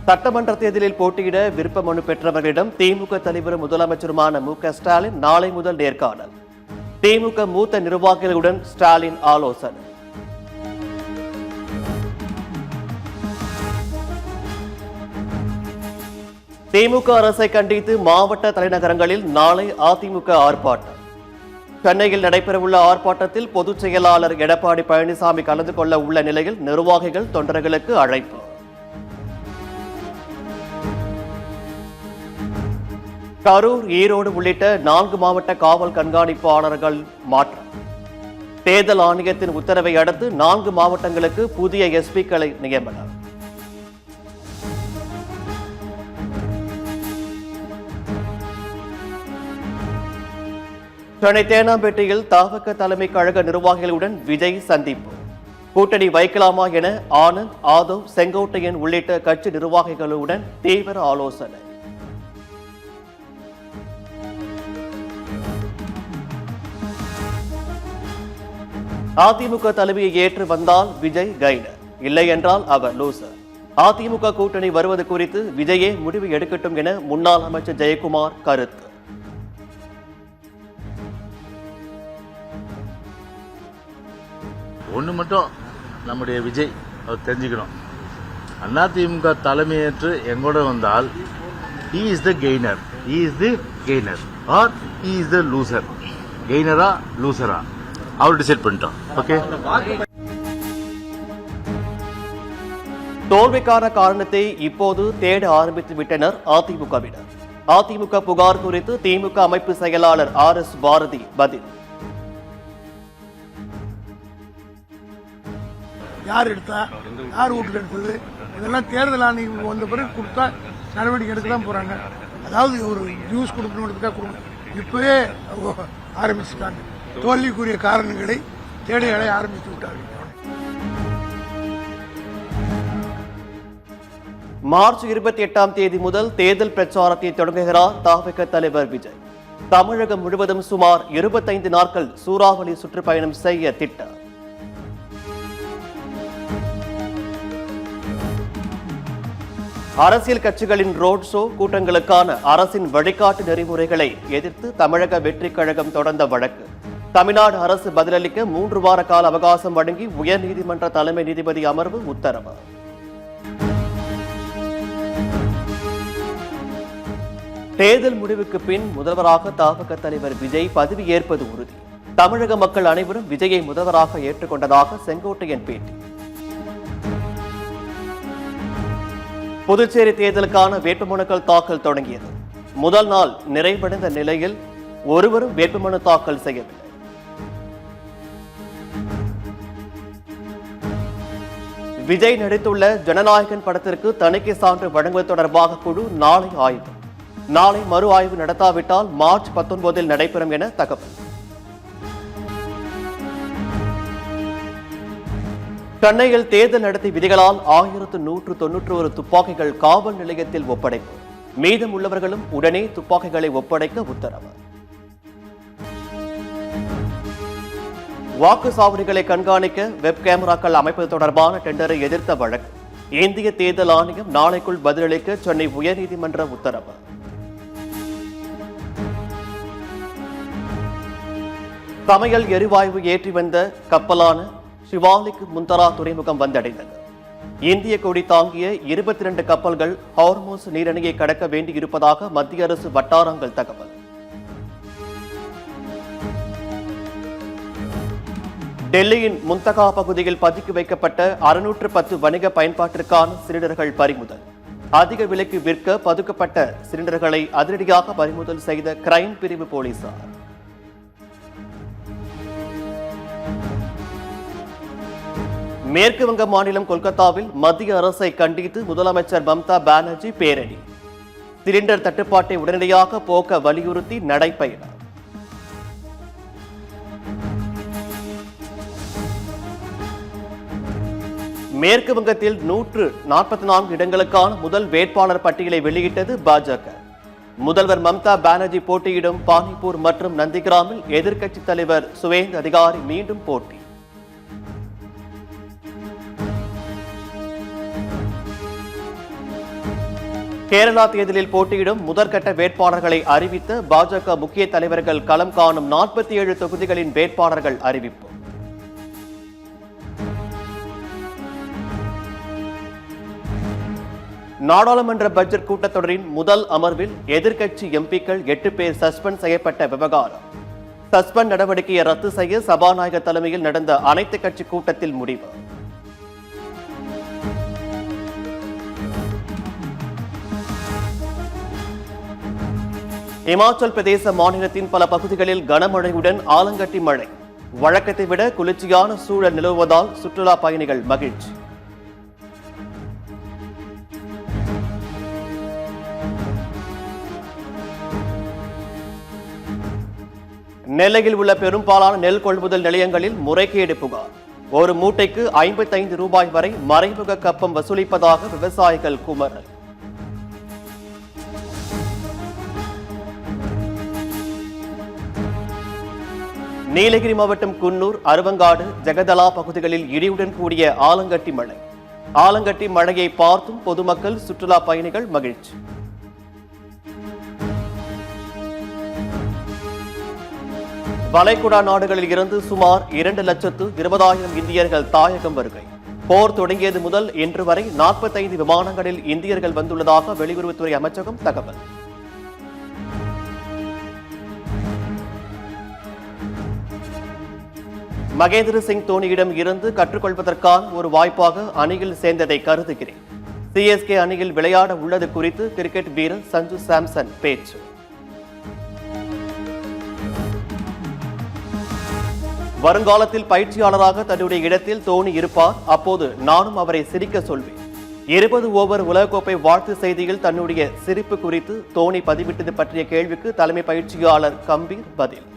சட்டமன்ற தேர்தலில் போட்டியிட விருப்ப மனு பெற்றவர்களிடம் திமுக தலைவரும் முதலமைச்சருமான மு.க.ஸ்டாலின் நாளை முதல் நேர்காணல். திமுக மூத்த நிர்வாகிகளுடன் ஸ்டாலின் ஆலோசனை. திமுக அரசை கண்டித்து மாவட்ட தலைநகரங்களில் நாளை அதிமுக ஆர்ப்பாட்டம். சென்னையில் நடைபெறவுள்ள ஆர்ப்பாட்டத்தில் பொதுச் செயலாளர் எடப்பாடி பழனிசாமி கலந்து கொள்ள உள்ள நிலையில் நிர்வாகிகள் தொண்டர்களுக்கு அழைப்பு. கரூர், ஈரோடு உள்ளிட்ட 4 மாவட்ட காவல் கண்காணிப்பாளர்கள் மாற்றம். தேர்தல் ஆணையத்தின் உத்தரவை அடுத்து 4 மாவட்டங்களுக்கு புதிய எஸ்பிக்களை நியமனம். சென்னை தேனாம்பேட்டையில் தவிக தலைமை கழக நிர்வாகிகளுடன் விஜய் சந்திப்பு. கூட்டணி வைக்கலாமா என ஆனந்த், ஆதவ், செங்கோட்டையன் உள்ளிட்ட கட்சி நிர்வாகிகளுடன் தீவிர ஆலோசனை. அதிமுக தலைமையை ஏற்று வந்தால் விஜய் கைடர், இல்லை என்றால் அவர் லூசர். அதிமுக கூட்டணி வருவது குறித்து விஜயே முடிவு எடுக்கட்டும் என முன்னாள் அமைச்சர் ஜெயக்குமார் கருத்து. ஒன்று மட்டும் நம்முடைய விஜய் அவர் தெரிஞ்சுக்கணும், அதிமுக தலைமையேற்று எங்கூட வந்தால் he is the gainer or he is the loser. கெய்னரா லூசரா அவர் டிசைட் பண்ணிட்டோம். ஓகே, தோல்விக்கான காரணத்தை இப்போது தேட ஆரம்பித்து விட்டனர் அதிமுகவினர். அதிமுக புகார் குறித்து திமுக அமைப்பு செயலாளர் RS பாரதி பதில். யார் எடுத்தா, யார் வீட்டில் எடுத்தது, இதெல்லாம் தேர்தல் ஆணையம் வந்த பிறகு கொடுத்தா நடவடிக்கை எடுக்க தான் போறாங்க. அதாவது ஒரு நியூஸ் கொடுக்கணும், கொடுக்கணும். இப்பவே ஆரம்பிச்சுட்டாங்க. தோல்விக்குரிய காரணங்களை தேட ஆரம்பித்து விட்டார்கள். மார்ச் 28ஆம் தேதி முதல் தேர்தல் பிரச்சாரத்தை தொடங்குகிறார் தவிக தலைவர் விஜய். தமிழகம் முழுவதும் சுமார் 25 நாட்கள் சூறாவளி சுற்றுப்பயணம் செய்ய திட்டம். அரசியல் கட்சிகளின் ரோட் ஷோ கூட்டங்களுக்கான அரசின் வழிகாட்டு நெறிமுறைகளை எதிர்த்து தமிழக வெற்றிக் கழகம் தொடர்ந்த வழக்கு. தமிழ்நாடு அரசு பதிலளிக்க 3 வார கால அவகாசம் வழங்கி உயர்நீதிமன்ற தலைமை நீதிபதி அமர்வு உத்தரவு. தேர்தல் முடிவுக்கு பின் முதல்வராக தவிக தலைவர் விஜய் பதவி ஏற்பது உறுதி. தமிழக மக்கள் அனைவரும் விஜயை முதல்வராக ஏற்றுக்கொண்டதாக செங்கோட்டையன் பேட்டி. புதுச்சேரி தேர்தலுக்கான வேட்புமனுக்கள் தாக்கல் தொடங்கியது. முதல் நாள் நிறைவடைந்த நிலையில் ஒருவரும் வேட்புமனு தாக்கல் செய்யவில்லை. விஜய் நடித்துள்ள ஜனநாயகன் படத்திற்கு தணிக்கை சான்று வழங்குவது தொடர்பாக குழு நாளை ஆய்வு. நாளை மறு ஆய்வு நடத்தாவிட்டால் மார்ச் 19 நடைபெறும் என தகவல். சென்னையில் தேர்தல் நடத்தை விதிகளால் 1191 துப்பாக்கிகள் காவல் நிலையத்தில் ஒப்படைப்பு. மீதம் உள்ளவர்களும் உடனே துப்பாக்கிகளை ஒப்படைக்க உத்தரவு. வாக்குச்சாவடிகளை கண்காணிக்க வெப் கேமராக்கள் அமைப்பது தொடர்பான டெண்டரை எதிர்த்த வழக்கு. இந்திய தேர்தல் ஆணையம் நாளைக்குள் பதிலளிக்க சென்னை உயர்நீதிமன்ற உத்தரவு. சமையல் எரிவாயு ஏற்றி வந்த கப்பலான சிவாலிக் முந்தரா துறைமுகம் வந்தடைந்தது. இந்திய கொடி தாங்கிய 22 கப்பல்கள் ஹார்மோஸ் நீரிணையை கடக்க வேண்டியிருப்பதாக மத்திய அரசு வட்டாரங்கள் தகவல். டெல்லியின் முந்தகா பகுதியில் பதுக்கி வைக்கப்பட்ட 610 வணிக பயன்பாட்டிற்கான சிலிண்டர்கள் பறிமுதல். அதிக விலைக்கு விற்க பதுக்கப்பட்ட சிலிண்டர்களை அதிரடியாக பறிமுதல் செய்த கிரைம் பிரிவு போலீசார். மேற்கு வங்க மாநிலம் கொல்கத்தாவில் மத்திய அரசை கண்டித்து முதலமைச்சர் மம்தா பானர்ஜி பேரணி. சிலிண்டர் தட்டுப்பாட்டை உடனடியாக போக்க வலியுறுத்தி நடைபயணம். மேற்கு வங்கத்தில் 144 இடங்களுக்கான முதல் வேட்பாளர் பட்டியலை வெளியிட்டது பாஜக. முதல்வர் மம்தா பானர்ஜி போட்டியிடும் பானிபூர் மற்றும் நந்திகிராமில் எதிர்க்கட்சித் தலைவர் சுவேந்து அதிகாரி மீண்டும் போட்டி. கேரளா தேர்தலில் போட்டியிடும் முதற்கட்ட வேட்பாளர்களை அறிவித்த பாஜக முக்கிய தலைவர்கள் களம் காணும் 47 தொகுதிகளின் வேட்பாளர்கள் அறிவிப்பு. நாடாளுமன்ற பட்ஜெட் கூட்டத்தொடரின் முதல் அமர்வில் எதிர்க்கட்சி எம்பிக்கள் 8 பேர் சஸ்பெண்ட் செய்யப்பட்ட விவகாரம். சஸ்பெண்ட் நடவடிக்கையை ரத்து செய்ய சபாநாயகர் தலைமையில் நடந்த அனைத்து கட்சி கூட்டத்தில் முடிவு. இமாச்சல் பிரதேச மாநிலத்தின் பல பகுதிகளில் கனமழையுடன் ஆலங்கட்டி மழை. வழக்கத்தை விட குளிர்ச்சியான சூழல் நிலவுவதால் சுற்றுலா பயணிகள் மகிழ்ச்சி. நெல்லையில் உள்ள பெரும்பாலான நெல் கொள்முதல் நிலையங்களில் முறைகேடு புகார். ஒரு மூட்டைக்கு 55 ரூபாய் வரை மறைமுக கப்பம் வசூலிப்பதாக விவசாயிகள் குமரல். நீலகிரி மாவட்டம் குன்னூர், அருவங்காடு, ஜெகதலா பகுதிகளில் இடியுடன் கூடிய ஆலங்கட்டி மழை. ஆலங்கட்டி மழையை பார்த்தும் பொதுமக்கள், சுற்றுலா பயணிகள் மகிழ்ச்சி. வளைகுடா நாடுகளில் இருந்து சுமார் 2,20,000 இந்தியர்கள் தாயகம் வருகை. போர் தொடங்கியது முதல் இன்று வரை 45 விமானங்களில் இந்தியர்கள் வந்துள்ளதாக வெளியுறவுத்துறை அமைச்சகம் தகவல். மகேந்திர சிங் தோனியிடம் இருந்து கற்றுக்கொள்வதற்கான ஒரு வாய்ப்பாக அணியில் சேர்ந்ததை கருதுகிறேன். சிஎஸ்கே அணியில் விளையாட உள்ளது குறித்து கிரிக்கெட் வீரர் சஞ்சு சாம்சன் பேச்சு. வருங்காலத்தில் பயிற்சியாளராக தன்னுடைய இடத்தில் தோனி இருப்பார். அப்போது நானும் அவரை சிரிக்க சொல்வேன். 20 ஓவர் உலகக்கோப்பை வாழ்த்து செய்தியில் தன்னுடைய சிரிப்பு குறித்து தோனி பதிவிட்டது பற்றிய கேள்விக்கு தலைமை பயிற்சியாளர் கம்பீர் பதில்.